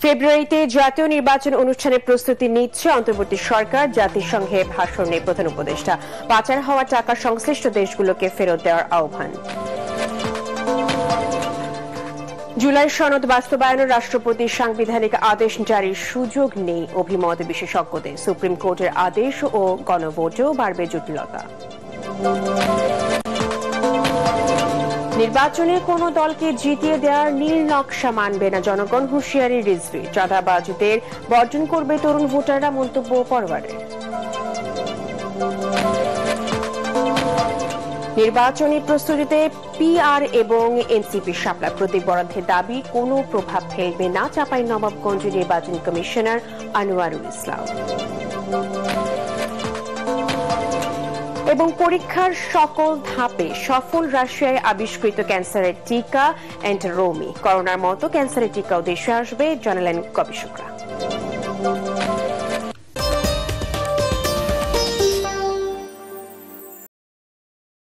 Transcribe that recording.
ফেব্রুয়ারিতে জাতীয় নির্বাচন অনুষ্ঠানের প্রস্তুতি নিচ্ছে অন্তর্বর্তী সরকার। জাতিসংঘে ভাষণে প্রধান উপদেষ্টা পাচার হওয়া টাকা সংশ্লিষ্ট দেশগুলোকে ফেরত দেওয়ার আহ্বান। জুলাই সনদ বাস্তবায়নে রাষ্ট্রপতির সাংবিধানিক আদেশ জারির সুযোগ নেই অভিমত বিশেষজ্ঞদের। সুপ্রিম কোর্টের আদেশ ও গণভোটেও বাড়বে জটিলতা। নির্বাচনে কোন দলকে জিতিয়ে দেওয়ার নীল নকশা মানবে না জনগণ, হুঁশিয়ারি রিজভী। চাঁদাবাজদের বর্জন করবে তরুণ ভোটাররা, মন্তব্য পরওয়ারের। নির্বাচনী প্রস্তুতিতে পিআর এবং এনসিপি শাপলা প্রতীক বরাদ্দের দাবি কোনো প্রভাব ফেলবে না চাঁপাইনবাবগঞ্জ নির্বাচন কমিশনার আনোয়ারুল ইসলাম। এবং পরীক্ষার সকল ধাপে সফল রাশিয়ায় আবিষ্কৃত ক্যান্সারের টিকা এন্টারোমি। করোনার মতো ক্যান্সারের টিকাও দেশে আসবে, জানালেন গবেষকরা।